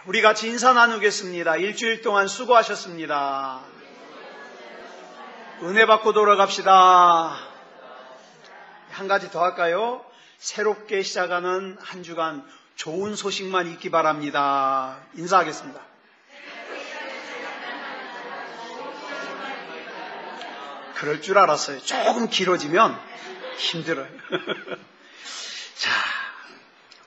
우리 같이 인사 나누겠습니다. 일주일 동안 수고하셨습니다. 은혜 받고 돌아갑시다. 한 가지 더 할까요? 새롭게 시작하는 한 주간 좋은 소식만 있기 바랍니다. 인사하겠습니다. 그럴 줄 알았어요. 조금 길어지면 힘들어요. 자,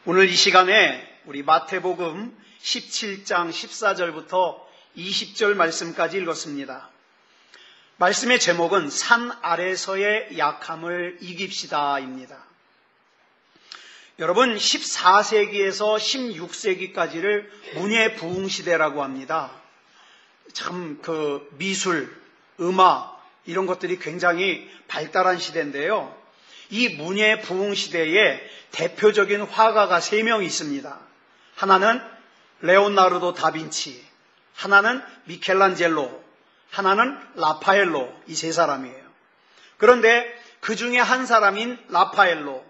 오늘 이 시간에 우리 마태복음 17장 14절부터 20절 말씀까지 읽었습니다. 말씀의 제목은 산 아래서의 약함을 이깁시다입니다. 여러분, 14세기에서 16세기까지를 문예부흥시대라고 합니다. 참 미술, 음악 이런 것들이 굉장히 발달한 시대인데요. 이 문예부흥시대에 대표적인 화가가 3명이 있습니다. 하나는 레오나르도 다빈치, 하나는 미켈란젤로, 하나는 라파엘로, 이 3사람이에요. 그런데 그 중에 한 사람인 라파엘로,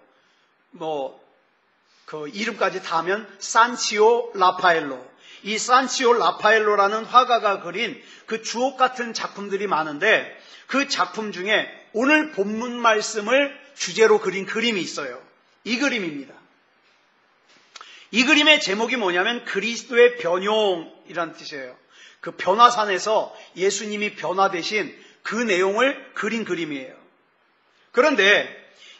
이름까지 다 하면 산치오 라파엘로, 이 산치오 라파엘로라는 화가가 그린 그 주옥 같은 작품들이 많은데 그 작품 중에 오늘 본문 말씀을 주제로 그린 그림이 있어요. 이 그림입니다. 이 그림의 제목이 뭐냐면 그리스도의 변용이란 뜻이에요. 그 변화산에서 예수님이 변화되신 그 내용을 그린 그림이에요. 그런데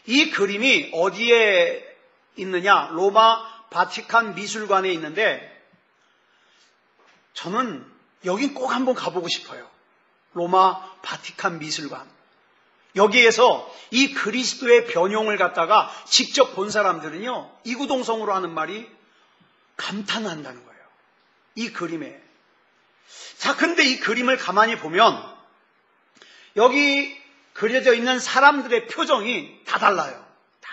이 그림이 어디에 있느냐? 로마 바티칸 미술관에 있는데 저는 여긴 꼭 한번 가보고 싶어요. 로마 바티칸 미술관. 여기에서 이 그리스도의 변용을 갖다가 직접 본 사람들은요, 이구동성으로 하는 말이 감탄한다는 거예요. 이 그림에. 자, 근데 이 그림을 가만히 보면 여기 그려져 있는 사람들의 표정이 다 달라요. 다.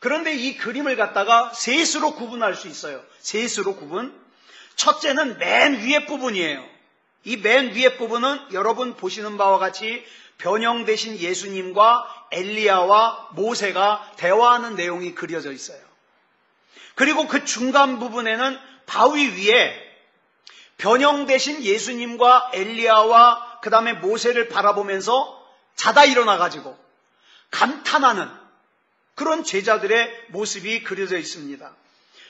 그런데 이 그림을 갖다가 셋으로 구분할 수 있어요. 셋으로 구분. 첫째는 맨 위에 부분이에요. 이 맨 위에 부분은 여러분 보시는 바와 같이 변형되신 예수님과 엘리야와 모세가 대화하는 내용이 그려져 있어요. 그리고 그 중간 부분에는 바위 위에 변형되신 예수님과 엘리야와 그 다음에 모세를 바라보면서 자다 일어나가지고 감탄하는 그런 제자들의 모습이 그려져 있습니다.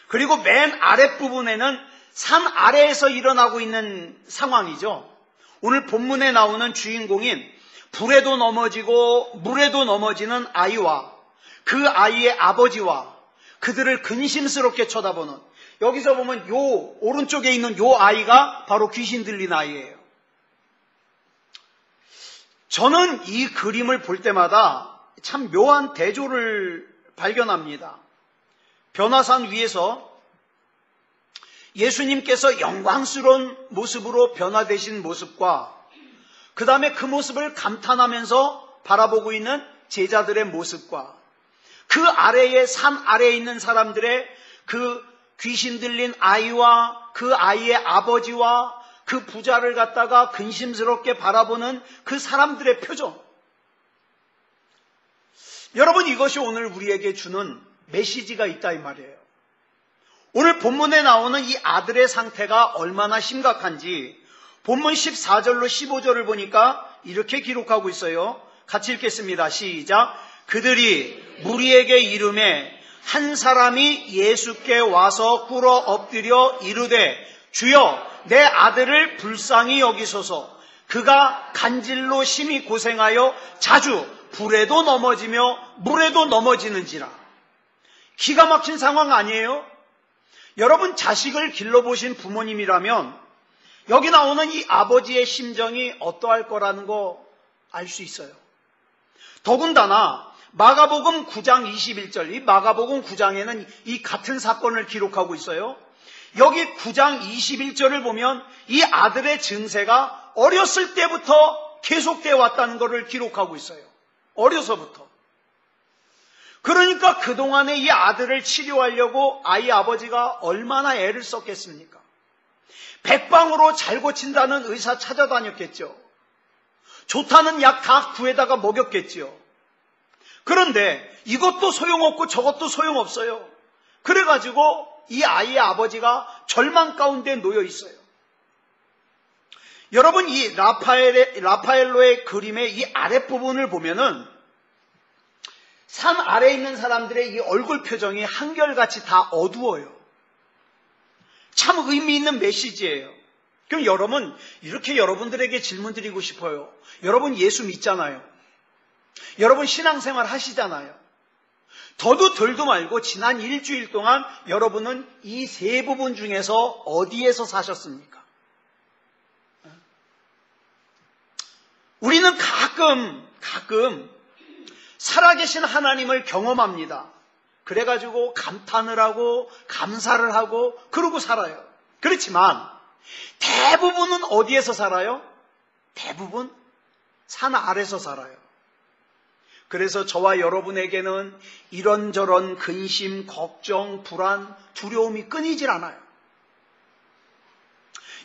그리고 맨 아랫부분에는 산 아래에서 일어나고 있는 상황이죠. 오늘 본문에 나오는 주인공인 불에도 넘어지고 물에도 넘어지는 아이와 그 아이의 아버지와 그들을 근심스럽게 쳐다보는, 여기서 보면 요 오른쪽에 있는 요 아이가 바로 귀신 들린 아이예요. 저는 이 그림을 볼 때마다 참 묘한 대조를 발견합니다. 변화산 위에서 예수님께서 영광스러운 모습으로 변화되신 모습과 그 다음에 그 모습을 감탄하면서 바라보고 있는 제자들의 모습과 그 아래에 산 아래에 있는 사람들의 그 귀신 들린 아이와 그 아이의 아버지와 그 부자를 갖다가 근심스럽게 바라보는 그 사람들의 표정. 여러분, 이것이 오늘 우리에게 주는 메시지가 있다 이 말이에요. 오늘 본문에 나오는 이 아들의 상태가 얼마나 심각한지 본문 14절로 15절을 보니까 이렇게 기록하고 있어요. 같이 읽겠습니다. 시작. 그들이 무리에게 이르매 한 사람이 예수께 와서 꿇어 엎드려 이르되 주여 내 아들을 불쌍히 여기소서. 그가 간질로 심히 고생하여 자주 불에도 넘어지며 물에도 넘어지는지라. 기가 막힌 상황 아니에요? 여러분, 자식을 길러보신 부모님이라면 여기 나오는 이 아버지의 심정이 어떠할 거라는 거 알 수 있어요. 더군다나 마가복음 9장 21절, 이 마가복음 9장에는 이 같은 사건을 기록하고 있어요. 여기 9장 21절을 보면 이 아들의 증세가 어렸을 때부터 계속되어 왔다는 것을 기록하고 있어요. 어려서부터. 그러니까 그동안에 이 아들을 치료하려고 아이 아버지가 얼마나 애를 썼겠습니까? 백방으로 잘 고친다는 의사 찾아다녔겠죠. 좋다는 약 다 구해다가 먹였겠지요. 그런데 이것도 소용없고 저것도 소용없어요. 그래가지고 이 아이의 아버지가 절망 가운데 놓여 있어요. 여러분, 이 라파엘로의 그림의 이 아랫부분을 보면은 산 아래에 있는 사람들의 이 얼굴 표정이 한결같이 다 어두워요. 참 의미 있는 메시지예요. 그럼 여러분, 이렇게 여러분들에게 질문 드리고 싶어요. 여러분 예수 믿잖아요. 여러분 신앙생활 하시잖아요. 더도 덜도 말고 지난 일주일 동안 여러분은 이 세 부분 중에서 어디에서 사셨습니까? 우리는 가끔 살아계신 하나님을 경험합니다. 그래가지고 감탄을 하고 감사를 하고 그러고 살아요. 그렇지만 대부분은 어디에서 살아요? 대부분 산 아래서 살아요. 그래서 저와 여러분에게는 이런저런 근심, 걱정, 불안, 두려움이 끊이질 않아요.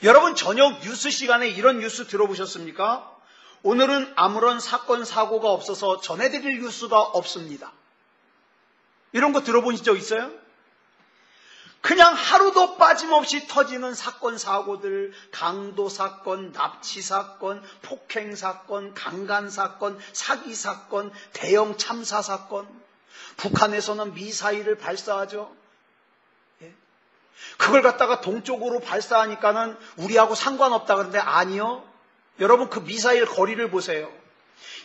여러분 저녁 뉴스 시간에 이런 뉴스 들어보셨습니까? 오늘은 아무런 사건, 사고가 없어서 전해드릴 뉴스가 없습니다. 이런 거 들어보신 적 있어요? 그냥 하루도 빠짐없이 터지는 사건, 사고들, 강도 사건, 납치 사건, 폭행 사건, 강간 사건, 사기 사건, 대형 참사 사건. 북한에서는 미사일을 발사하죠. 그걸 갖다가 동쪽으로 발사하니까는 우리하고 상관없다 그러는데 아니요. 여러분 그 미사일 거리를 보세요.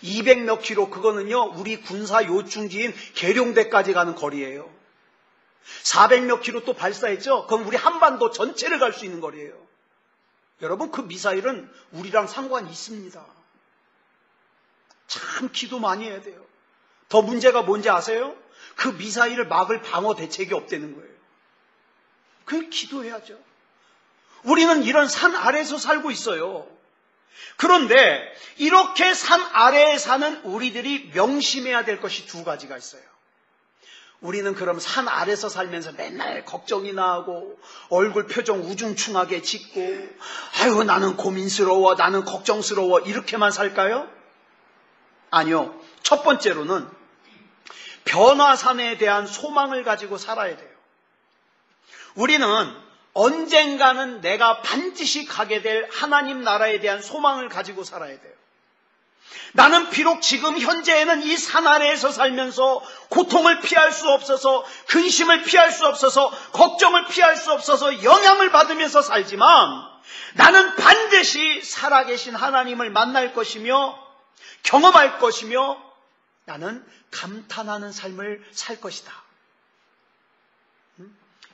200몇 킬로, 그거는요 우리 군사 요충지인 계룡대까지 가는 거리예요. 400몇 킬로 또 발사했죠. 그럼 우리 한반도 전체를 갈 수 있는 거리예요. 여러분 그 미사일은 우리랑 상관이 있습니다. 참 기도 많이 해야 돼요. 더 문제가 뭔지 아세요? 그 미사일을 막을 방어 대책이 없다는 거예요. 그걸 기도해야죠. 우리는 이런 산 아래에서 살고 있어요. 그런데 이렇게 산 아래에 사는 우리들이 명심해야 될 것이 두 가지가 있어요. 우리는 그럼 산 아래서 살면서 맨날 걱정이나 하고 얼굴 표정 우중충하게 짓고 아유 나는 고민스러워, 나는 걱정스러워 이렇게만 살까요? 아니요. 첫 번째로는 변화산에 대한 소망을 가지고 살아야 돼요. 우리는 언젠가는 내가 반드시 가게 될 하나님 나라에 대한 소망을 가지고 살아야 돼요. 나는 비록 지금 현재에는 이 산 아래에서 살면서 고통을 피할 수 없어서, 근심을 피할 수 없어서, 걱정을 피할 수 없어서 영향을 받으면서 살지만 나는 반드시 살아계신 하나님을 만날 것이며 경험할 것이며 나는 감탄하는 삶을 살 것이다.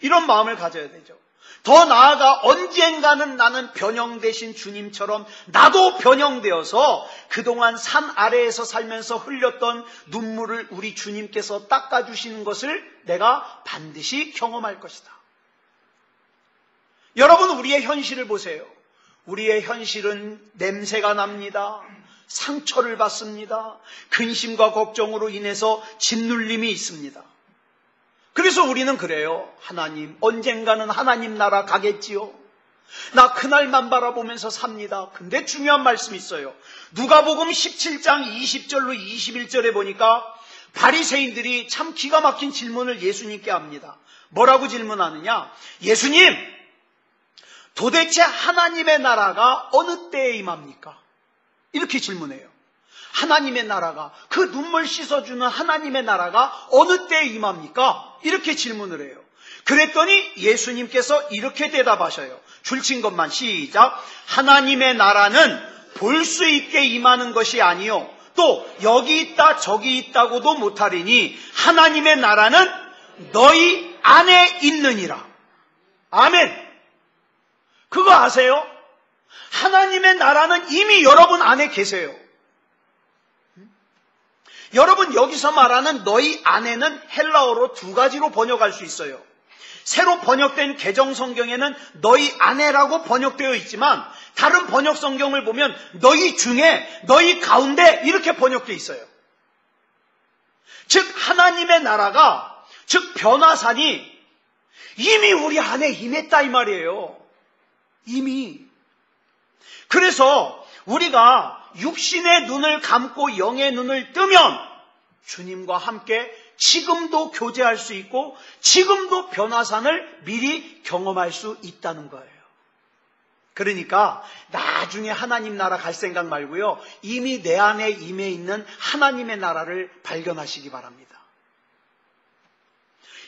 이런 마음을 가져야 되죠. 더 나아가 언젠가는 나는 변형되신 주님처럼 나도 변형되어서 그동안 산 아래에서 살면서 흘렸던 눈물을 우리 주님께서 닦아주시는 것을 내가 반드시 경험할 것이다. 여러분 우리의 현실을 보세요. 우리의 현실은 냄새가 납니다. 상처를 받습니다. 근심과 걱정으로 인해서 짓눌림이 있습니다. 그래서 우리는 그래요. 하나님, 언젠가는 하나님 나라 가겠지요. 나 그날만 바라보면서 삽니다. 근데 중요한 말씀이 있어요. 누가복음 17장 20절로 21절에 보니까 바리새인들이 참 기가 막힌 질문을 예수님께 합니다. 뭐라고 질문하느냐? 예수님, 도대체 하나님의 나라가 어느 때에 임합니까? 이렇게 질문해요. 하나님의 나라가, 그 눈물 씻어주는 하나님의 나라가 어느 때에 임합니까? 이렇게 질문을 해요. 그랬더니 예수님께서 이렇게 대답하셔요. 줄친 것만 시작. 하나님의 나라는 볼 수 있게 임하는 것이 아니요 또 여기 있다 저기 있다고도 못하리니 하나님의 나라는 너희 안에 있느니라. 아멘. 그거 아세요? 하나님의 나라는 이미 여러분 안에 계세요. 여러분 여기서 말하는 너희 안에는 헬라어로 두 가지로 번역할 수 있어요. 새로 번역된 개정 성경에는 너희 안에라고 번역되어 있지만 다른 번역 성경을 보면 너희 중에, 너희 가운데 이렇게 번역되어 있어요. 즉 하나님의 나라가, 즉 변화산이 이미 우리 안에 임했다 이 말이에요. 이미. 그래서 우리가 육신의 눈을 감고 영의 눈을 뜨면 주님과 함께 지금도 교제할 수 있고 지금도 변화산을 미리 경험할 수 있다는 거예요. 그러니까 나중에 하나님 나라 갈 생각 말고요. 이미 내 안에 임해 있는 하나님의 나라를 발견하시기 바랍니다.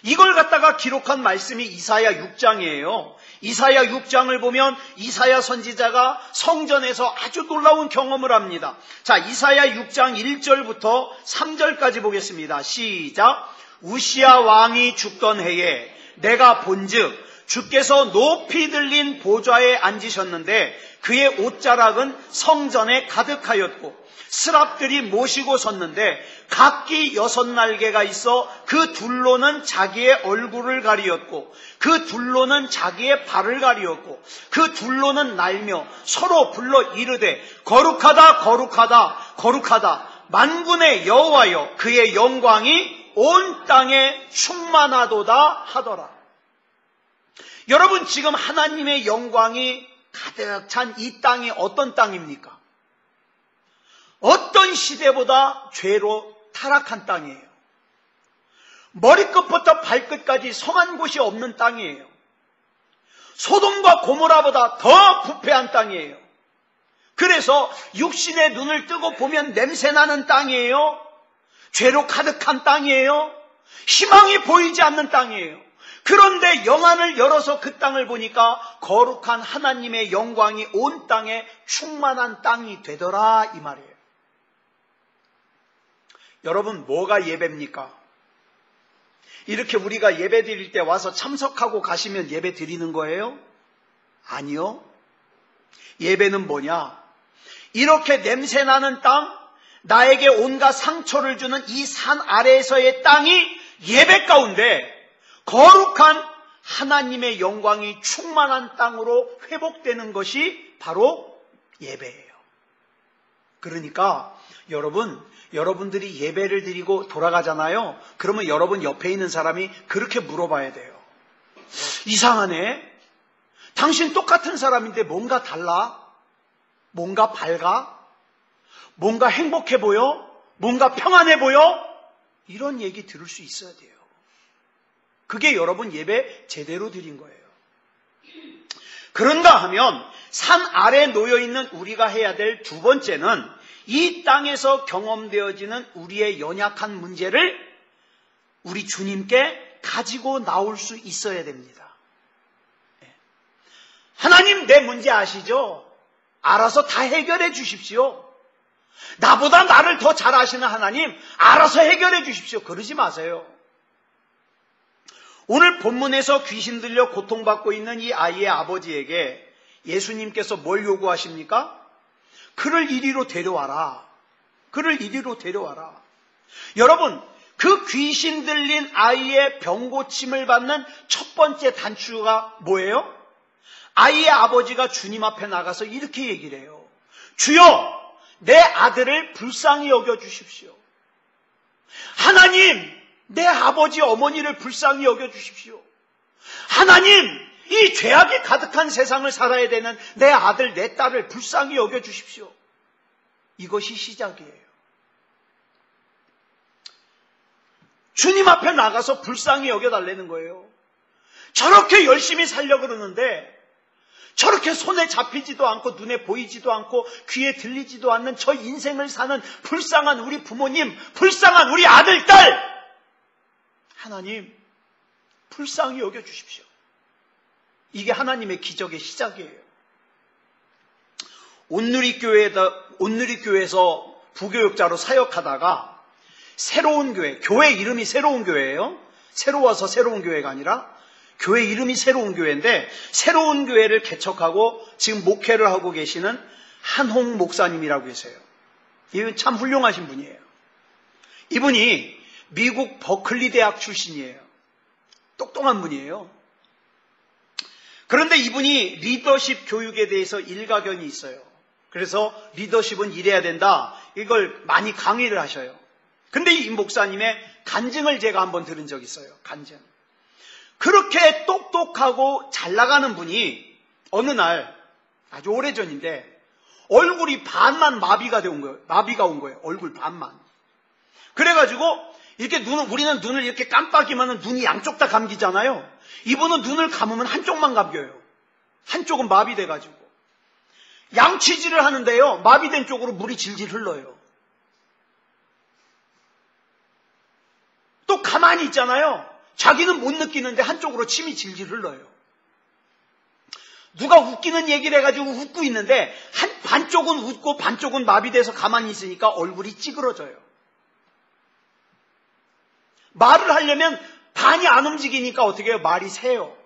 이걸 갖다가 기록한 말씀이 이사야 6장이에요. 이사야 6장을 보면 이사야 선지자가 성전에서 아주 놀라운 경험을 합니다. 자, 이사야 6장 1절부터 3절까지 보겠습니다. 시작. 우시야 왕이 죽던 해에 내가 본즉 주께서 높이 들린 보좌에 앉으셨는데 그의 옷자락은 성전에 가득하였고 스랍들이 모시고 섰는데 각기 6날개가 있어 그 둘로는 자기의 얼굴을 가리었고 그 둘로는 자기의 발을 가리었고 그 둘로는 날며 서로 불러 이르되 거룩하다 거룩하다 거룩하다 만군의 여호와여 그의 영광이 온 땅에 충만하도다 하더라. 여러분, 지금 하나님의 영광이 가득 찬 이 땅이 어떤 땅입니까? 어떤 시대보다 죄로 타락한 땅이에요. 머리끝부터 발끝까지 성한 곳이 없는 땅이에요. 소돔과 고모라보다 더 부패한 땅이에요. 그래서 육신의 눈을 뜨고 보면 냄새나는 땅이에요. 죄로 가득한 땅이에요. 희망이 보이지 않는 땅이에요. 그런데 영안을 열어서 그 땅을 보니까 거룩한 하나님의 영광이 온 땅에 충만한 땅이 되더라 이 말이에요. 여러분, 뭐가 예배입니까? 이렇게 우리가 예배 드릴 때 와서 참석하고 가시면 예배 드리는 거예요? 아니요. 예배는 뭐냐? 이렇게 냄새나는 땅, 나에게 온갖 상처를 주는 이 산 아래에서의 땅이 예배 가운데 거룩한 하나님의 영광이 충만한 땅으로 회복되는 것이 바로 예배예요. 그러니까 여러분들이 예배를 드리고 돌아가잖아요. 그러면 여러분 옆에 있는 사람이 그렇게 물어봐야 돼요. 이상하네. 당신 똑같은 사람인데 뭔가 달라? 뭔가 밝아? 뭔가 행복해 보여? 뭔가 평안해 보여? 이런 얘기 들을 수 있어야 돼요. 그게 여러분 예배 제대로 드린 거예요. 그런가 하면 산 아래에 놓여있는 우리가 해야 될 두 번째는 이 땅에서 경험되어지는 우리의 연약한 문제를 우리 주님께 가지고 나올 수 있어야 됩니다. 하나님, 내 문제 아시죠? 알아서 다 해결해 주십시오. 나보다 나를 더 잘 아시는 하나님, 알아서 해결해 주십시오. 그러지 마세요. 오늘 본문에서 귀신 들려 고통받고 있는 이 아이의 아버지에게 예수님께서 뭘 요구하십니까? 그를 이리로 데려와라. 그를 이리로 데려와라. 여러분, 그 귀신 들린 아이의 병고침을 받는 첫 번째 단추가 뭐예요? 아이의 아버지가 주님 앞에 나가서 이렇게 얘기를 해요. 주여, 내 아들을 불쌍히 여겨주십시오. 하나님, 내 아버지 어머니를 불쌍히 여겨주십시오. 하나님, 이 죄악이 가득한 세상을 살아야 되는 내 아들, 내 딸을 불쌍히 여겨주십시오. 이것이 시작이에요. 주님 앞에 나가서 불쌍히 여겨달라는 거예요. 저렇게 열심히 살려고 그러는데 저렇게 손에 잡히지도 않고 눈에 보이지도 않고 귀에 들리지도 않는 저 인생을 사는 불쌍한 우리 부모님, 불쌍한 우리 아들, 딸, 하나님 불쌍히 여겨주십시오. 이게 하나님의 기적의 시작이에요. 온누리교회에서 부교육자로 사역하다가 새로운 교회 이름이 새로운 교회예요. 새로워서 새로운 교회가 아니라 교회 이름이 새로운 교회인데 새로운 교회를 개척하고 지금 목회를 하고 계시는 한홍 목사님이라고 계세요. 이분 참 훌륭하신 분이에요. 이분이 미국 버클리 대학 출신이에요. 똑똑한 분이에요. 그런데 이분이 리더십 교육에 대해서 일가견이 있어요. 그래서 리더십은 이래야 된다. 이걸 많이 강의를 하셔요. 근데 이 목사님의 간증을 제가 한번 들은 적이 있어요. 간증. 그렇게 똑똑하고 잘 나가는 분이 어느 날 아주 오래전인데 얼굴이 반만 마비가 온 거예요. 얼굴 반만. 그래가지고 이렇게 우리는 눈을 이렇게 깜빡이면 눈이 양쪽 다 감기잖아요. 이분은 눈을 감으면 한쪽만 감겨요. 한쪽은 마비돼가지고. 양치질을 하는데요, 마비된 쪽으로 물이 질질 흘러요. 또 가만히 있잖아요. 자기는 못 느끼는데 한쪽으로 침이 질질 흘러요. 누가 웃기는 얘기를 해가지고 웃고 있는데 반쪽은 웃고 반쪽은 마비돼서 가만히 있으니까 얼굴이 찌그러져요. 말을 하려면 반이 안 움직이니까 어떻게 해요? 말이 새요.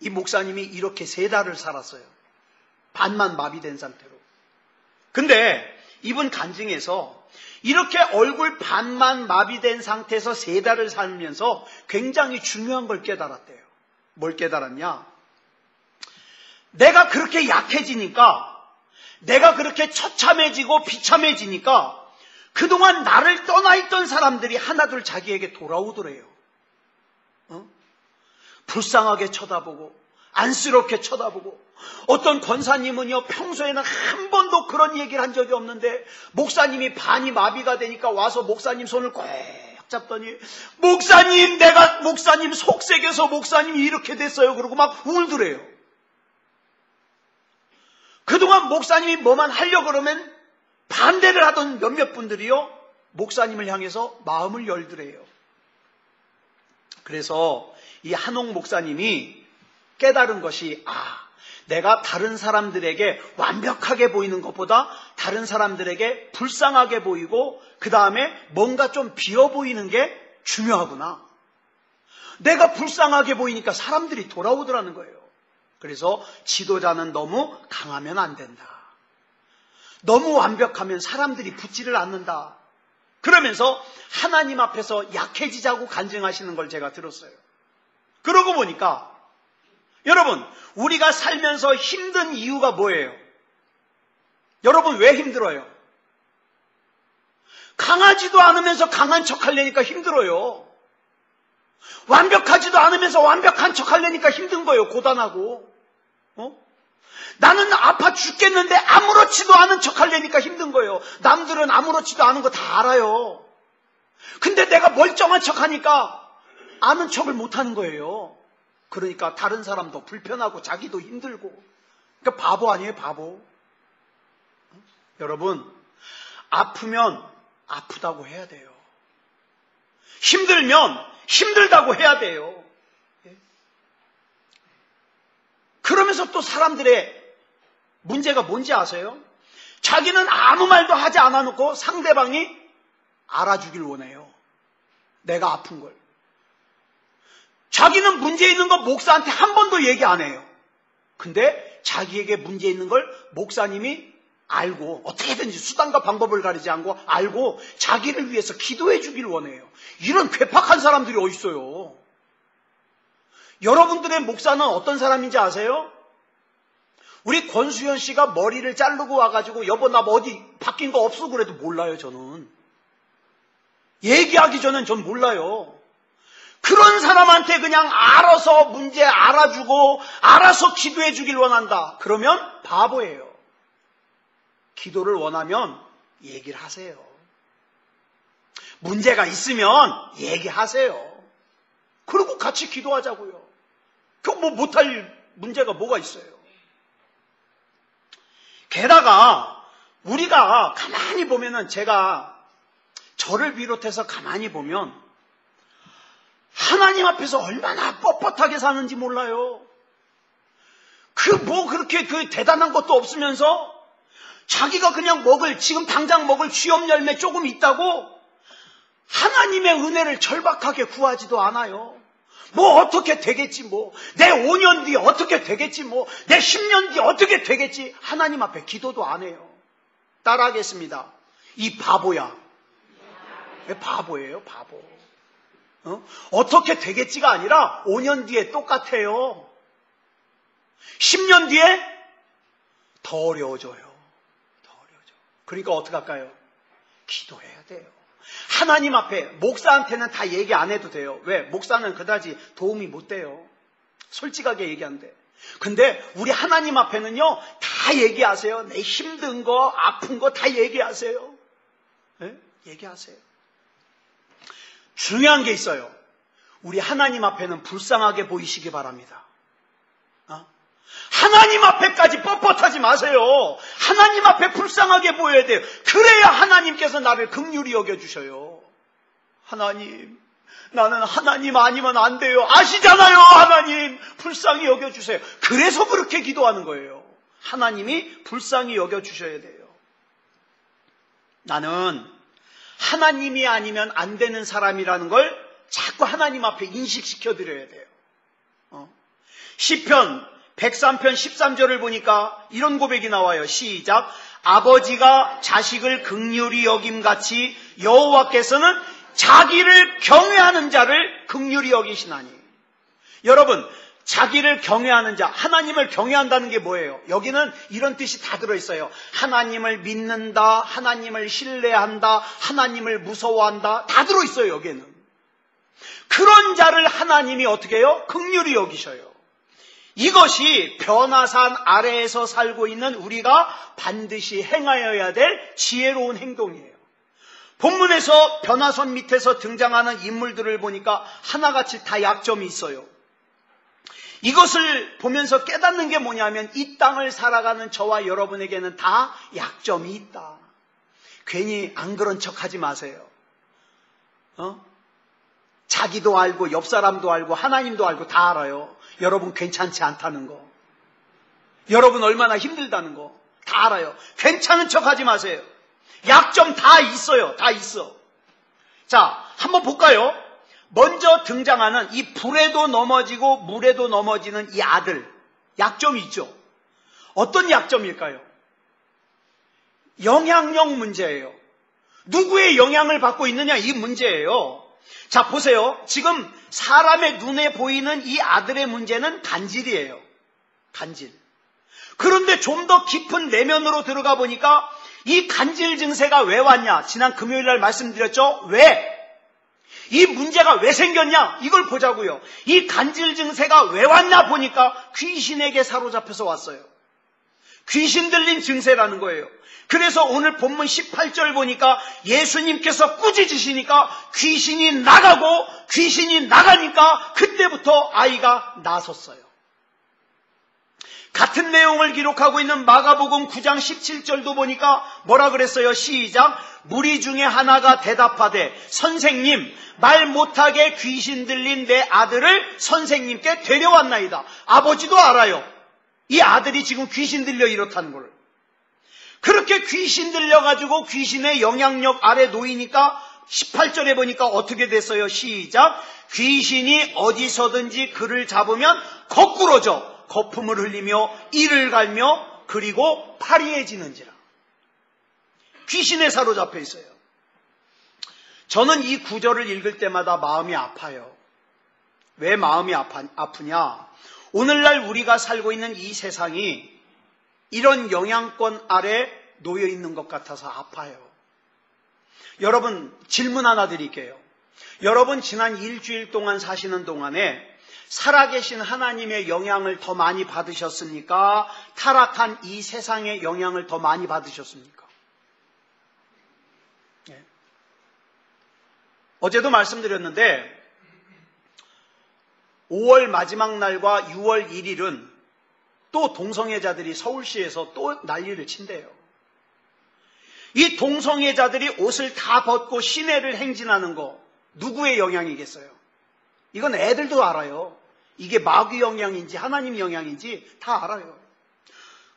이 목사님이 이렇게 3달을 살았어요. 반만 마비된 상태로. 근데 이분 간증에서 이렇게 얼굴 반만 마비된 상태에서 3달을 살면서 굉장히 중요한 걸 깨달았대요. 뭘 깨달았냐? 내가 그렇게 약해지니까, 내가 그렇게 처참해지고 비참해지니까 그동안 나를 떠나 있던 사람들이 하나둘 자기에게 돌아오더래요. 불쌍하게 쳐다보고 안쓰럽게 쳐다보고, 어떤 권사님은요, 평소에는 한 번도 그런 얘기를 한 적이 없는데 목사님이 반이 마비가 되니까 와서 목사님 손을 꼭 잡더니, 목사님, 내가 목사님 속색에서 목사님이 이렇게 됐어요. 그러고 막 울더래요. 그동안 목사님이 뭐만 하려고 그러면 반대를 하던 몇몇 분들이요, 목사님을 향해서 마음을 열더래요. 그래서 이 한옥 목사님이 깨달은 것이, 내가 다른 사람들에게 완벽하게 보이는 것보다 다른 사람들에게 불쌍하게 보이고 그 다음에 뭔가 좀 비어 보이는 게 중요하구나. 내가 불쌍하게 보이니까 사람들이 돌아오더라는 거예요. 그래서 지도자는 너무 강하면 안 된다. 너무 완벽하면 사람들이 붙지를 않는다. 그러면서 하나님 앞에서 약해지자고 간증하시는 걸 제가 들었어요. 그러고 보니까 여러분, 우리가 살면서 힘든 이유가 뭐예요? 여러분, 왜 힘들어요? 강하지도 않으면서 강한 척 하려니까 힘들어요. 완벽하지도 않으면서 완벽한 척 하려니까 힘든 거예요. 고단하고. 나는 아파 죽겠는데 아무렇지도 않은 척 하려니까 힘든 거예요. 남들은 아무렇지도 않은 거 다 알아요. 근데 내가 멀쩡한 척 하니까 아는 척을 못 하는 거예요. 그러니까 다른 사람도 불편하고 자기도 힘들고. 그러니까 바보 아니에요, 바보. 여러분, 아프면 아프다고 해야 돼요. 힘들면 힘들다고 해야 돼요. 그러면서 또 사람들의 문제가 뭔지 아세요? 자기는 아무 말도 하지 않아 놓고 상대방이 알아주길 원해요. 내가 아픈 걸. 자기는 문제 있는 거 목사한테 한 번도 얘기 안 해요. 근데 자기에게 문제 있는 걸 목사님이 알고 어떻게든지 수단과 방법을 가리지 않고 알고 자기를 위해서 기도해 주길 원해요. 이런 괴팍한 사람들이 어디 있어요? 여러분들의 목사는 어떤 사람인지 아세요? 우리 권수현 씨가 머리를 자르고 와가지고 여보 나 어디 바뀐 거 없어 그래도 몰라요. 저는 얘기하기 전엔 전 몰라요. 그런 사람한테 그냥 알아서 문제 알아주고 알아서 기도해 주길 원한다. 그러면 바보예요. 기도를 원하면 얘기를 하세요. 문제가 있으면 얘기하세요. 그리고 같이 기도하자고요. 그 뭐 못할 문제가 뭐가 있어요. 게다가 우리가 가만히 보면은, 제가 저를 비롯해서 가만히 보면 하나님 앞에서 얼마나 뻣뻣하게 사는지 몰라요. 그렇게 대단한 것도 없으면서 자기가 그냥 지금 당장 먹을 취업 열매 조금 있다고 하나님의 은혜를 절박하게 구하지도 않아요. 뭐 어떻게 되겠지, 내 5년 뒤에 어떻게 되겠지, 내 10년 뒤에 어떻게 되겠지, 하나님 앞에 기도도 안 해요. 따라하겠습니다. 이 바보야. 왜 바보예요, 바보. 어떻게 되겠지가 아니라 5년 뒤에 똑같아요. 10년 뒤에 더 어려워져요. 더 어려워져. 그러니까 어떻게 할까요? 기도해야 돼요. 하나님 앞에, 목사한테는 다 얘기 안 해도 돼요. 왜? 목사는 그다지 도움이 못 돼요. 솔직하게 얘기하는데. 근데 우리 하나님 앞에는요, 다 얘기하세요. 내 힘든 거, 아픈 거 다 얘기하세요. 네? 얘기하세요. 중요한 게 있어요. 우리 하나님 앞에는 불쌍하게 보이시기 바랍니다. 하나님 앞에까지 뻣뻣하지 마세요. 하나님 앞에 불쌍하게 보여야 돼요. 그래야 하나님께서 나를 긍휼히 여겨주셔요. 하나님, 나는 하나님 아니면 안 돼요. 아시잖아요. 하나님 불쌍히 여겨주세요. 그래서 그렇게 기도하는 거예요. 하나님이 불쌍히 여겨주셔야 돼요. 나는 하나님이 아니면 안 되는 사람이라는 걸 자꾸 하나님 앞에 인식시켜 드려야 돼요. 시편 103편 13절을 보니까 이런 고백이 나와요. 시작. 아버지가 자식을 긍휼히 여김같이 여호와께서는 자기를 경외하는 자를 긍휼히 여기시나니. 여러분, 자기를 경외하는 자, 하나님을 경외한다는 게 뭐예요? 여기는 이런 뜻이 다 들어있어요. 하나님을 믿는다, 하나님을 신뢰한다, 하나님을 무서워한다, 다 들어있어요. 여기에는. 그런 자를 하나님이 어떻게 해요? 긍휼히 여기셔요. 이것이 변화산 아래에서 살고 있는 우리가 반드시 행하여야 될 지혜로운 행동이에요. 본문에서 변화선 밑에서 등장하는 인물들을 보니까 하나같이 다 약점이 있어요. 이것을 보면서 깨닫는 게 뭐냐면 이 땅을 살아가는 저와 여러분에게는 다 약점이 있다. 괜히 안 그런 척 하지 마세요. 자기도 알고 옆 사람도 알고 하나님도 알고 다 알아요. 여러분 괜찮지 않다는 거, 여러분 얼마나 힘들다는 거 다 알아요. 괜찮은 척 하지 마세요. 약점 다 있어요. 다 있어. 자, 한번 볼까요? 먼저 등장하는 이 불에도 넘어지고 물에도 넘어지는 이 아들, 약점이 있죠. 어떤 약점일까요? 영향력 문제예요. 누구의 영향을 받고 있느냐, 이 문제예요. 자, 보세요. 지금 사람의 눈에 보이는 이 아들의 문제는 간질이에요. 간질. 그런데 좀 더 깊은 내면으로 들어가 보니까 이 간질 증세가 왜 왔냐? 지난 금요일 날 말씀드렸죠? 왜? 이 문제가 왜 생겼냐? 이걸 보자고요. 이 간질 증세가 왜 왔냐 보니까 귀신에게 사로잡혀서 왔어요. 귀신 들린 증세라는 거예요. 그래서 오늘 본문 18절 보니까 예수님께서 꾸짖으시니까 귀신이 나가고 귀신이 나가니까 그때부터 아이가 나섰어요. 같은 내용을 기록하고 있는 마가복음 9장 17절도 보니까 뭐라 그랬어요? 시작. 무리 중에 하나가 대답하되 선생님, 말 못하게 귀신 들린 내 아들을 선생님께 데려왔나이다. 아버지도 알아요. 이 아들이 지금 귀신 들려 이렇다는 걸. 그렇게 귀신 들려가지고 귀신의 영향력 아래 놓이니까 18절에 보니까 어떻게 됐어요? 시작. 귀신이 어디서든지 그를 잡으면 거꾸러져 거품을 흘리며 이를 갈며 그리고 파리해지는지라. 귀신에 사로잡혀 있어요. 저는 이 구절을 읽을 때마다 마음이 아파요. 왜 마음이 아프냐? 오늘날 우리가 살고 있는 이 세상이 이런 영향권 아래 놓여 있는 것 같아서 아파요. 여러분, 질문 하나 드릴게요. 여러분, 지난 일주일 동안 사시는 동안에 살아계신 하나님의 영향을 더 많이 받으셨습니까? 타락한 이 세상의 영향을 더 많이 받으셨습니까? 네. 어제도 말씀드렸는데 5월 마지막 날과 6월 1일은 또 동성애자들이 서울시에서 또 난리를 친대요. 이 동성애자들이 옷을 다 벗고 시내를 행진하는 거 누구의 영향이겠어요? 이건 애들도 알아요. 이게 마귀 영향인지 하나님 영향인지 다 알아요.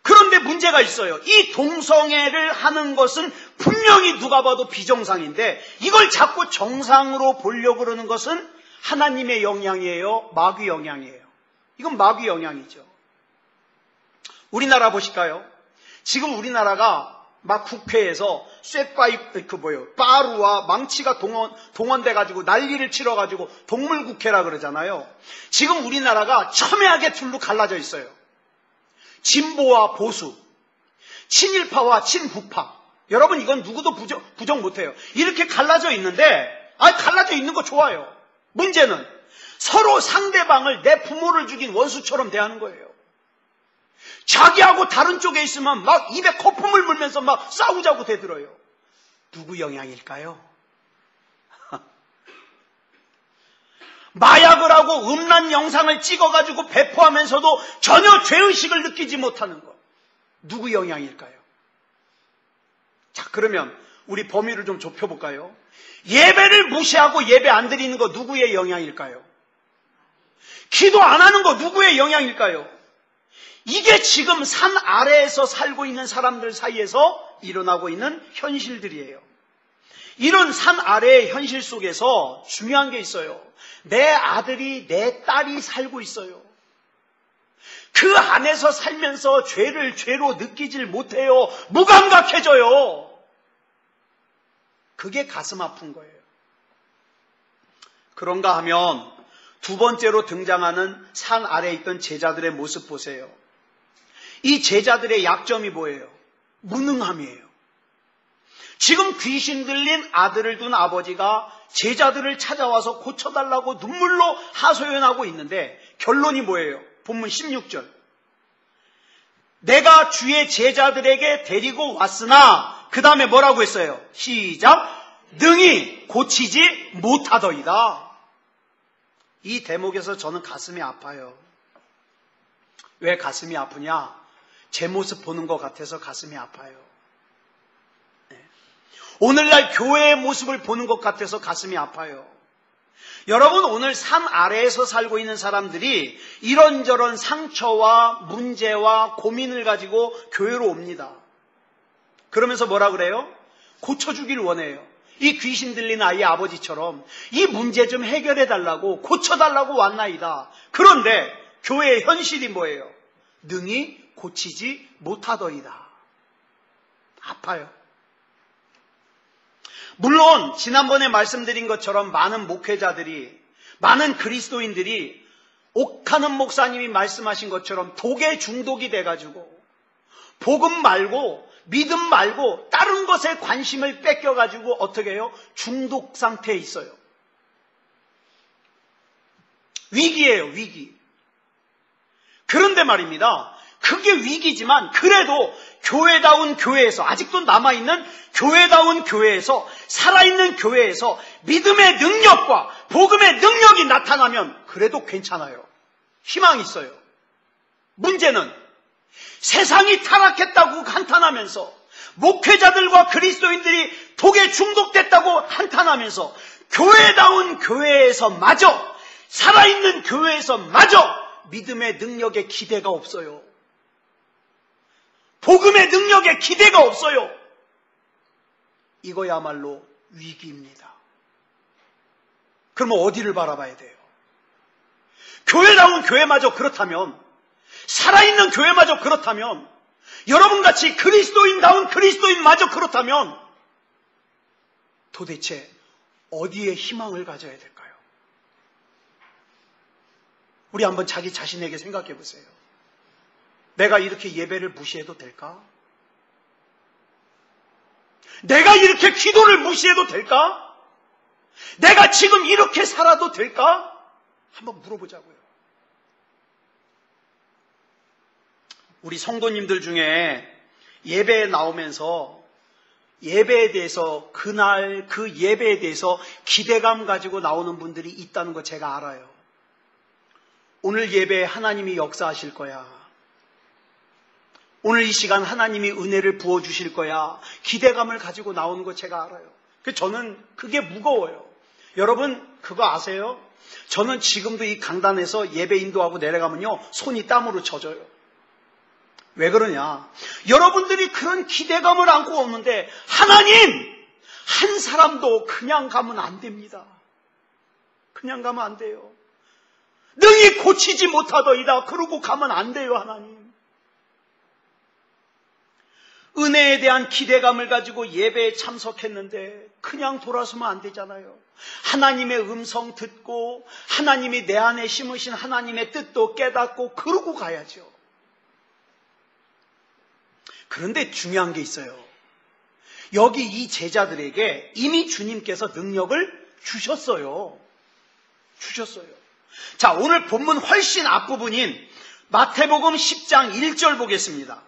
그런데 문제가 있어요. 이 동성애를 하는 것은 분명히 누가 봐도 비정상인데 이걸 자꾸 정상으로 보려고 그러는 것은 하나님의 영향이에요? 마귀 영향이에요? 이건 마귀 영향이죠. 우리나라 보실까요? 지금 우리나라가 막 국회에서 빠루와 망치가 동원돼가지고 난리를 치러가지고 동물국회라 그러잖아요. 지금 우리나라가 첨예하게 둘로 갈라져 있어요. 진보와 보수, 친일파와 친북파. 여러분, 이건 누구도 부정 못해요. 이렇게 갈라져 있는데, 갈라져 있는 거 좋아요. 문제는 서로 상대방을 내 부모를 죽인 원수처럼 대하는 거예요. 자기하고 다른 쪽에 있으면 막 입에 거품을 물면서 막 싸우자고 대들어요. 누구 영향일까요? 마약을 하고 음란 영상을 찍어가지고 배포하면서도 전혀 죄의식을 느끼지 못하는 것. 누구 영향일까요? 자, 그러면 우리 범위를 좀 좁혀볼까요? 예배를 무시하고 예배 안 드리는 거 누구의 영향일까요? 기도 안 하는 거 누구의 영향일까요? 이게 지금 산 아래에서 살고 있는 사람들 사이에서 일어나고 있는 현실들이에요. 이런 산 아래의 현실 속에서 중요한 게 있어요. 내 아들이, 내 딸이 살고 있어요. 그 안에서 살면서 죄를 죄로 느끼질 못해요. 무감각해져요. 그게 가슴 아픈 거예요. 그런가 하면 두 번째로 등장하는 산 아래에 있던 제자들의 모습 보세요. 이 제자들의 약점이 뭐예요? 무능함이에요. 지금 귀신 들린 아들을 둔 아버지가 제자들을 찾아와서 고쳐달라고 눈물로 하소연하고 있는데 결론이 뭐예요? 본문 16절. 내가 주의 제자들에게 데리고 왔으나 그 다음에 뭐라고 했어요? 시작. 능히 고치지 못하더이다. 이 대목에서 저는 가슴이 아파요. 왜 가슴이 아프냐? 제 모습 보는 것 같아서 가슴이 아파요. 오늘날 교회의 모습을 보는 것 같아서 가슴이 아파요. 여러분, 오늘 산 아래에서 살고 있는 사람들이 이런저런 상처와 문제와 고민을 가지고 교회로 옵니다. 그러면서 뭐라 그래요? 고쳐주길 원해요. 이 귀신 들린 아이의 아버지처럼 이 문제 좀 해결해달라고 고쳐달라고 왔나이다. 그런데 교회의 현실이 뭐예요? 능히 고치지 못하더이다. 아파요. 물론 지난번에 말씀드린 것처럼 많은 목회자들이, 많은 그리스도인들이 옥하는 목사님이 말씀하신 것처럼 독에 중독이 돼가지고 복음 말고 믿음 말고 다른 것에 관심을 뺏겨가지고 어떻게 해요? 중독 상태에 있어요. 위기예요, 위기. 그런데 말입니다. 그게 위기지만 그래도 교회다운 교회에서, 아직도 남아있는 교회다운 교회에서, 살아있는 교회에서 믿음의 능력과 복음의 능력이 나타나면 그래도 괜찮아요. 희망이 있어요. 문제는 세상이 타락했다고 한탄하면서, 목회자들과 그리스도인들이 독에 중독됐다고 한탄하면서 교회다운 교회에서마저, 살아있는 교회에서마저 믿음의 능력에 기대가 없어요. 복음의 능력에 기대가 없어요. 이거야말로 위기입니다. 그러면 어디를 바라봐야 돼요? 교회다운 교회마저 그렇다면, 살아있는 교회마저 그렇다면, 여러분같이 그리스도인다운 그리스도인마저 그렇다면 도대체 어디에 희망을 가져야 될까요? 우리 한번 자기 자신에게 생각해 보세요. 내가 이렇게 예배를 무시해도 될까? 내가 이렇게 기도를 무시해도 될까? 내가 지금 이렇게 살아도 될까? 한번 물어보자고요. 우리 성도님들 중에 예배에 나오면서 예배에 대해서, 그날 그 예배에 대해서 기대감 가지고 나오는 분들이 있다는 거 제가 알아요. 오늘 예배에 하나님이 역사하실 거야. 오늘 이 시간 하나님이 은혜를 부어주실 거야. 기대감을 가지고 나오는 거 제가 알아요. 저는 그게 무거워요. 여러분 그거 아세요? 저는 지금도 이 강단에서 예배 인도하고 내려가면요, 손이 땀으로 젖어요. 왜 그러냐? 여러분들이 그런 기대감을 안고 오는데 하나님! 한 사람도 그냥 가면 안 됩니다. 그냥 가면 안 돼요. 능히 고치지 못하더이다. 그러고 가면 안 돼요, 하나님. 은혜에 대한 기대감을 가지고 예배에 참석했는데 그냥 돌아서면 안 되잖아요. 하나님의 음성 듣고 하나님이 내 안에 심으신 하나님의 뜻도 깨닫고 그러고 가야죠. 그런데 중요한 게 있어요. 여기 이 제자들에게 이미 주님께서 능력을 주셨어요. 자, 오늘 본문 훨씬 앞부분인 마태복음 10장 1절 보겠습니다.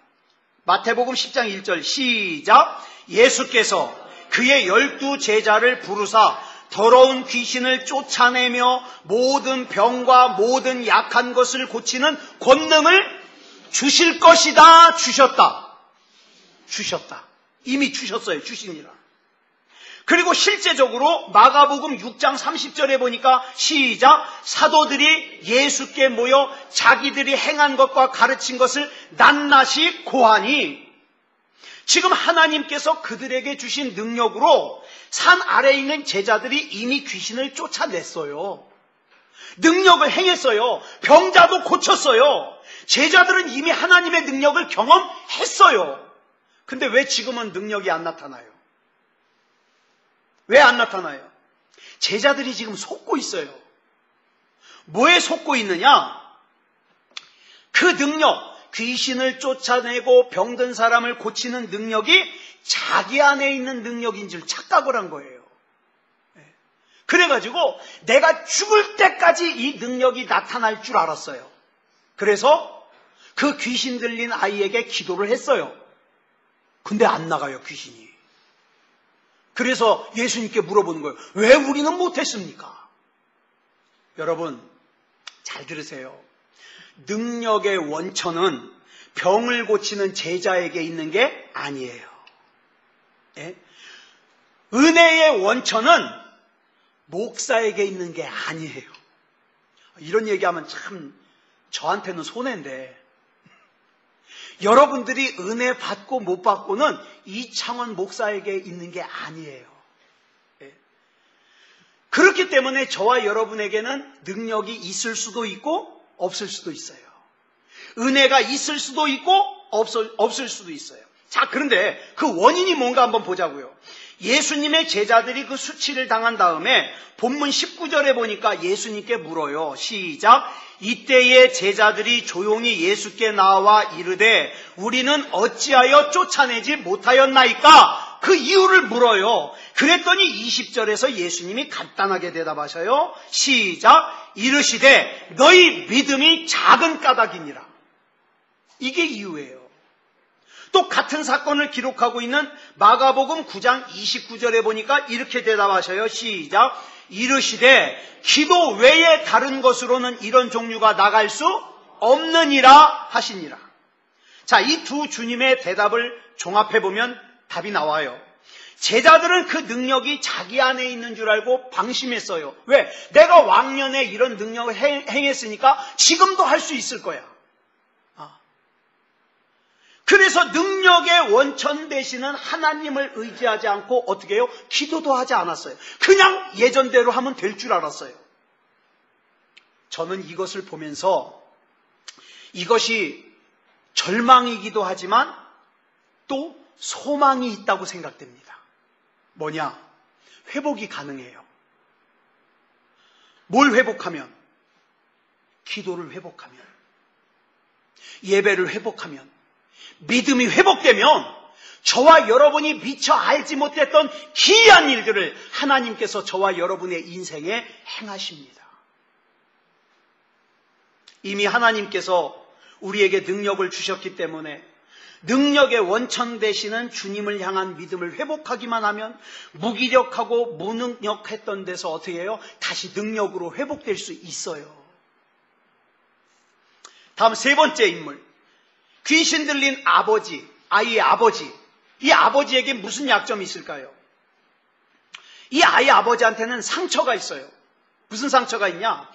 마태복음 10장 1절 시작. 예수께서 그의 12 제자를 부르사 더러운 귀신을 쫓아내며 모든 병과 모든 약한 것을 고치는 권능을 주실 것이다. 주셨다. 이미 주셨어요. 주시니라. 그리고 실제적으로 마가복음 6장 30절에 보니까 시작, 사도들이 예수께 모여 자기들이 행한 것과 가르친 것을 낱낱이 고하니, 지금 하나님께서 그들에게 주신 능력으로 산 아래에 있는 제자들이 이미 귀신을 쫓아냈어요. 능력을 행했어요. 병자도 고쳤어요. 제자들은 이미 하나님의 능력을 경험했어요. 근데 왜 지금은 능력이 안 나타나요? 왜 안 나타나요? 제자들이 지금 속고 있어요. 뭐에 속고 있느냐? 그 능력, 귀신을 쫓아내고 병든 사람을 고치는 능력이 자기 안에 있는 능력인 줄 착각을 한 거예요. 그래가지고 내가 죽을 때까지 이 능력이 나타날 줄 알았어요. 그래서 그 귀신 들린 아이에게 기도를 했어요. 근데 안 나가요, 귀신이. 그래서 예수님께 물어보는 거예요. 왜 우리는 못했습니까? 여러분, 잘 들으세요. 능력의 원천은 병을 고치는 제자에게 있는 게 아니에요. 예? 은혜의 원천은 목사에게 있는 게 아니에요. 이런 얘기하면 참 저한테는 손해인데, 여러분들이 은혜 받고 못 받고는 이창원 목사에게 있는 게 아니에요. 그렇기 때문에 저와 여러분에게는 능력이 있을 수도 있고 없을 수도 있어요. 은혜가 있을 수도 있고 없을 수도 있어요. 자, 그런데 그 원인이 뭔가 한번 보자고요. 예수님의 제자들이 그 수치를 당한 다음에 본문 19절에 보니까 예수님께 물어요. 시작. 이때에 제자들이 조용히 예수께 나와 이르되 우리는 어찌하여 쫓아내지 못하였나이까? 그 이유를 물어요. 그랬더니 20절에서 예수님이 간단하게 대답하셔요. 시작. 이르시되 너희 믿음이 작은 까닭이니라. 이게 이유예요. 또 같은 사건을 기록하고 있는 마가복음 9장 29절에 보니까 이렇게 대답하셔요. 시작. 이르시되 기도 외에 다른 것으로는 이런 종류가 나갈 수 없느니라 하시니라. 자, 이 두 주님의 대답을 종합해보면 답이 나와요. 제자들은 그 능력이 자기 안에 있는 줄 알고 방심했어요. 왜? 내가 왕년에 이런 능력을 행했으니까 지금도 할 수 있을 거야. 그래서 능력의 원천 되시는 하나님을 의지하지 않고 어떻게 해요? 기도도 하지 않았어요. 그냥 예전대로 하면 될 줄 알았어요. 저는 이것을 보면서 이것이 절망이기도 하지만 또 소망이 있다고 생각됩니다. 뭐냐? 회복이 가능해요. 뭘 회복하면? 기도를 회복하면, 예배를 회복하면, 믿음이 회복되면 저와 여러분이 미처 알지 못했던 기이한 일들을 하나님께서 저와 여러분의 인생에 행하십니다. 이미 하나님께서 우리에게 능력을 주셨기 때문에 능력의 원천 되시는 주님을 향한 믿음을 회복하기만 하면 무기력하고 무능력했던 데서 어떻게 해요? 다시 능력으로 회복될 수 있어요. 다음 세 번째 인물. 귀신 들린 아버지, 아이의 아버지. 이 아버지에게 무슨 약점이 있을까요? 이 아이 아버지한테는 상처가 있어요. 무슨 상처가 있냐?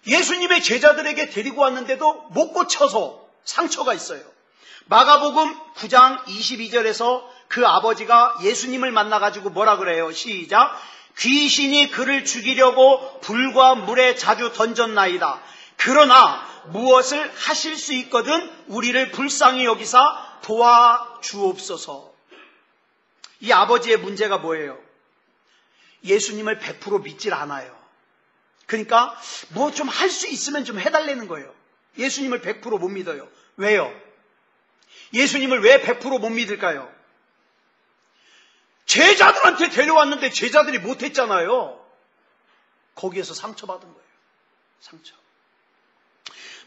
예수님의 제자들에게 데리고 왔는데도 못 고쳐서 상처가 있어요. 마가복음 9장 22절에서 그 아버지가 예수님을 만나가지고 뭐라 그래요? 시작. 귀신이 그를 죽이려고 불과 물에 자주 던졌나이다. 그러나 무엇을 하실 수 있거든 우리를 불쌍히 여기사 도와주옵소서. 이 아버지의 문제가 뭐예요? 예수님을 100% 믿질 않아요. 그러니까 뭐 좀 할 수 있으면 좀 해달라는 거예요. 예수님을 100% 못 믿어요. 왜요? 예수님을 왜 100% 못 믿을까요? 제자들한테 데려왔는데 제자들이 못했잖아요. 거기에서 상처받은 거예요. 상처.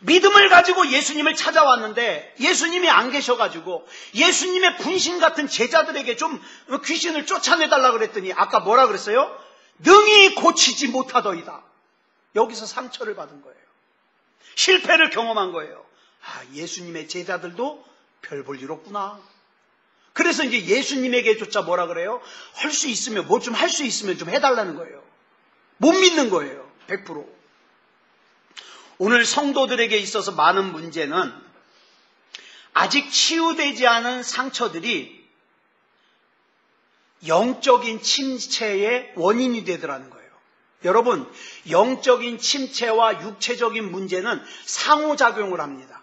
믿음을 가지고 예수님을 찾아왔는데 예수님이 안 계셔가지고 예수님의 분신 같은 제자들에게 좀 귀신을 쫓아내달라 그랬더니 아까 뭐라 그랬어요? 능히 고치지 못하더이다. 여기서 상처를 받은 거예요. 실패를 경험한 거예요. 아, 예수님의 제자들도 별 볼 일 없구나. 그래서 이제 예수님에게조차 뭐라 그래요? 할 수 있으면, 뭐 좀 할 수 있으면 좀 해달라는 거예요. 못 믿는 거예요. 100%. 오늘 성도들에게 있어서 많은 문제는 아직 치유되지 않은 상처들이 영적인 침체의 원인이 되더라는 거예요. 여러분, 영적인 침체와 육체적인 문제는 상호작용을 합니다.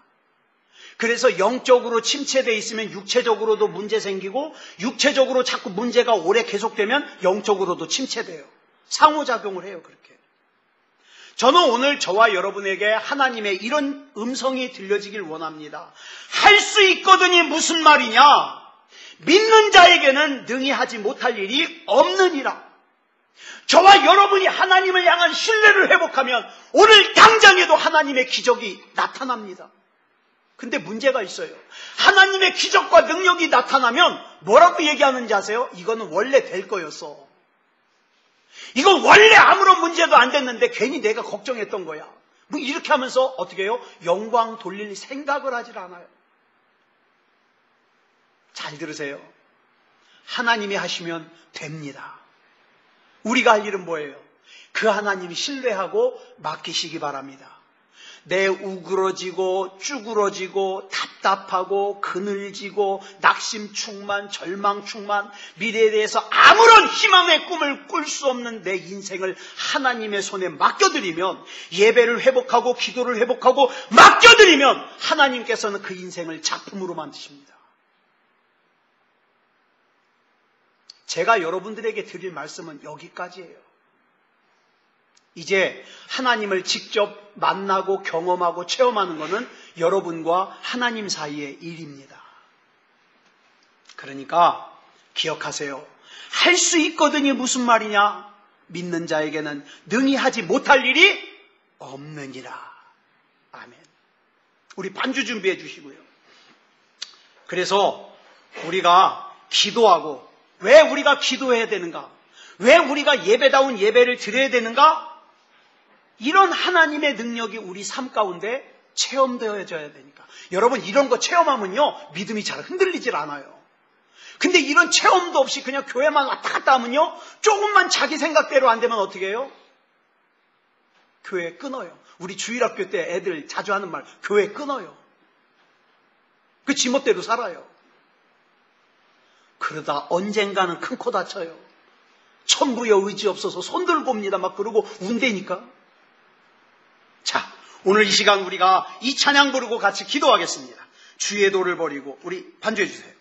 그래서 영적으로 침체되어 있으면 육체적으로도 문제 생기고, 육체적으로 자꾸 문제가 오래 계속되면 영적으로도 침체돼요. 상호작용을 해요, 그렇게. 저는 오늘 저와 여러분에게 하나님의 이런 음성이 들려지길 원합니다. 할 수 있거든이 무슨 말이냐? 믿는 자에게는 능히 하지 못할 일이 없느니라. 저와 여러분이 하나님을 향한 신뢰를 회복하면 오늘 당장에도 하나님의 기적이 나타납니다. 근데 문제가 있어요. 하나님의 기적과 능력이 나타나면 뭐라고 얘기하는지 아세요? 이거는 원래 될 거였어. 이건 원래 아무런 문제도 안 됐는데 괜히 내가 걱정했던 거야. 뭐 이렇게 하면서 어떻게 해요? 영광 돌릴 생각을 하질 않아요. 잘 들으세요. 하나님이 하시면 됩니다. 우리가 할 일은 뭐예요? 그 하나님 신뢰하고 맡기시기 바랍니다. 내 우그러지고 쭈그러지고 답답하고 그늘지고 낙심 충만 절망 충만 미래에 대해서 아무런 희망의 꿈을 꿀 수 없는 내 인생을 하나님의 손에 맡겨드리면, 예배를 회복하고 기도를 회복하고 맡겨드리면 하나님께서는 그 인생을 작품으로 만드십니다. 제가 여러분들에게 드릴 말씀은 여기까지예요. 이제 하나님을 직접 만나고 경험하고 체험하는 것은 여러분과 하나님 사이의 일입니다. 그러니까 기억하세요. 할 수 있거든이 무슨 말이냐? 믿는 자에게는 능히 하지 못할 일이 없느니라. 아멘. 우리 반주 준비해 주시고요. 그래서 우리가 기도하고, 왜 우리가 기도해야 되는가? 왜 우리가 예배다운 예배를 드려야 되는가? 이런 하나님의 능력이 우리 삶 가운데 체험되어져야 되니까. 여러분, 이런 거 체험하면요, 믿음이 잘 흔들리질 않아요. 근데 이런 체험도 없이 그냥 교회만 왔다 갔다 하면요, 조금만 자기 생각대로 안 되면 어떻게 해요? 교회 끊어요. 우리 주일학교 때 애들 자주 하는 말, 교회 끊어요. 그 지멋대로 살아요. 그러다 언젠가는 큰 코 다쳐요. 천부여 의지 없어서 손 들고 옵니다 막 그러고 운대니까. 자, 오늘 이 시간 우리가 이 찬양 부르고 같이 기도하겠습니다. 주의 도를 버리고 우리 반주해 주세요.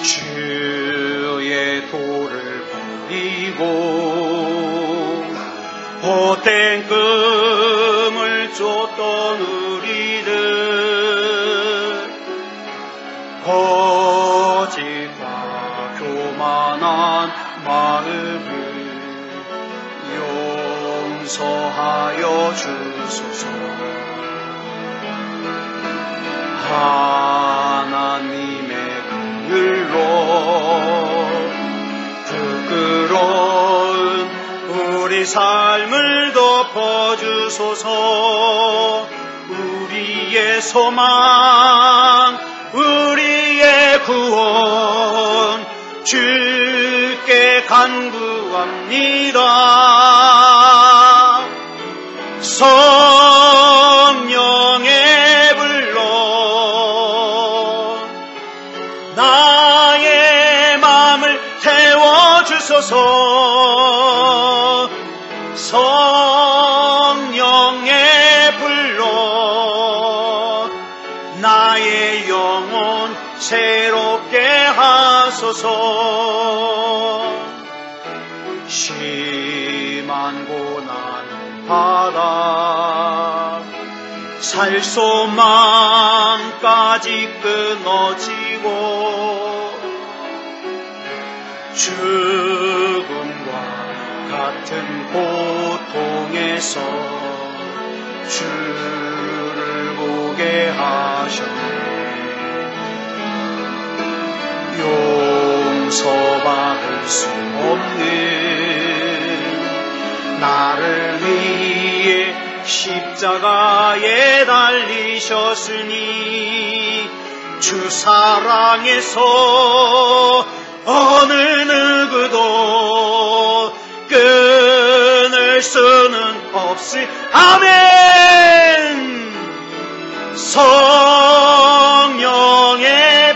주의 도를 버리고 헛된 꿈을 쫓던 우리들, 거짓과 교만한 마음을 용서하여 주소서. 하나님의 그늘로 부끄러운 우리 삶을 덮어주소서. 우리의 소망, 우리의 구원 주께 간구합니다. 성령의 불러 나의 마음을 태워주소서. 성령의 불러 나의 영혼 새롭게 하소서. 심한 고난 받아 살 소망까지 끊어지고 죽음과 같은 고통에서 주를 보게 하셨네. 용서받을 수 없는 나를 위해 십자가에 달리셨으니 주 사랑에서 어느 누구도 끊을 수는 없을. 아멘. 성령의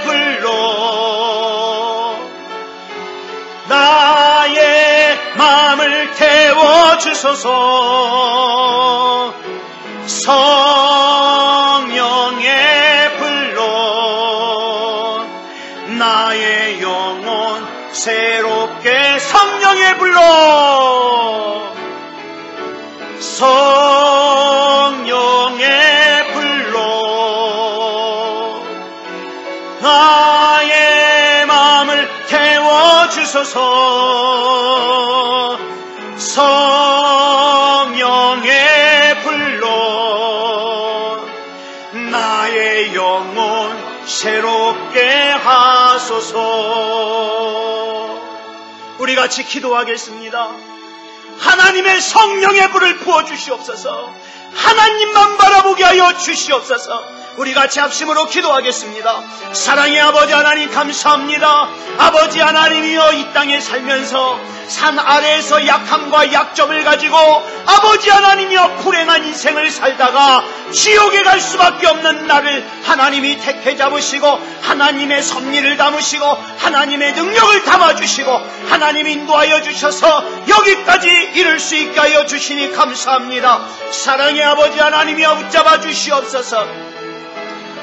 불로 나의 마음을 태워주소서. 성령의 불로 나의 영혼 새롭게. 성령의 불로 성령의 불로 나의 마음을 태워주소서. 성령의 불로 나의 영혼 새롭게 하소서. 우리 같이 기도하겠습니다. 하나님의 성령의 불을 부어주시옵소서. 하나님만 바라보게 하여 주시옵소서. 우리 같이 합심으로 기도하겠습니다. 사랑의 아버지 하나님 감사합니다. 아버지 하나님이여, 이 땅에 살면서 산 아래에서 약함과 약점을 가지고 아버지 하나님이여 불행한 인생을 살다가 지옥에 갈 수밖에 없는 나를 하나님이 택해 잡으시고 하나님의 섭리를 담으시고 하나님의 능력을 담아주시고 하나님 인도하여 주셔서 여기까지 이룰 수 있게 하여 주시니 감사합니다. 사랑의 아버지 하나님이여 붙잡아 주시옵소서.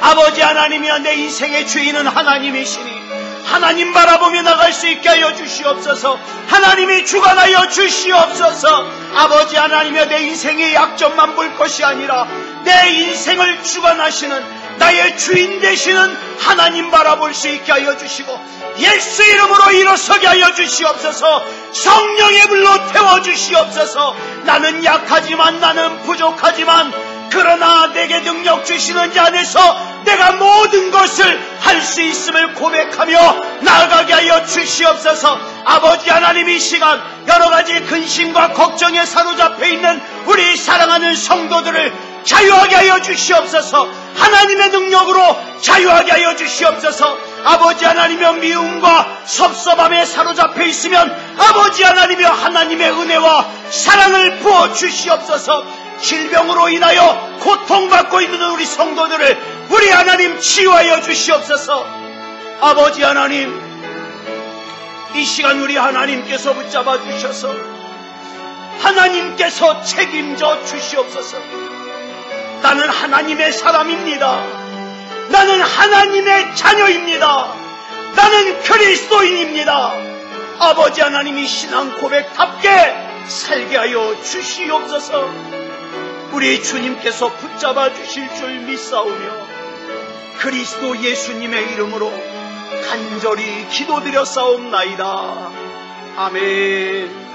아버지 하나님이여, 내 인생의 주인은 하나님이시니 하나님 바라보며 나갈 수 있게 하여 주시옵소서. 하나님이 주관하여 주시옵소서. 아버지 하나님이여, 내 인생의 약점만 볼 것이 아니라 내 인생을 주관하시는 나의 주인 되시는 하나님 바라볼 수 있게 하여 주시고 예수 이름으로 일어서게 하여 주시옵소서. 성령의 불로 태워주시옵소서. 나는 약하지만, 나는 부족하지만, 그러나 내게 능력 주시는 자 안에서 내가 모든 것을 할 수 있음을 고백하며 나아가게 하여 주시옵소서. 아버지 하나님, 이 시간 여러가지 근심과 걱정에 사로잡혀 있는 우리 사랑하는 성도들을 자유하게 하여 주시옵소서. 하나님의 능력으로 자유하게 하여 주시옵소서. 아버지 하나님이여, 미움과 섭섭함에 사로잡혀 있으면 아버지 하나님이여, 하나님의 은혜와 사랑을 부어 주시옵소서. 질병으로 인하여 고통받고 있는 우리 성도들을 우리 하나님 치유하여 주시옵소서. 아버지 하나님, 이 시간 우리 하나님께서 붙잡아 주셔서 하나님께서 책임져 주시옵소서. 나는 하나님의 사람입니다. 나는 하나님의 자녀입니다. 나는 그리스도인입니다. 아버지 하나님이 신앙 고백답게 살게 하여 주시옵소서. 우리 주님께서 붙잡아 주실 줄 믿사오며 그리스도 예수님의 이름으로 간절히 기도드렸사옵나이다. 아멘.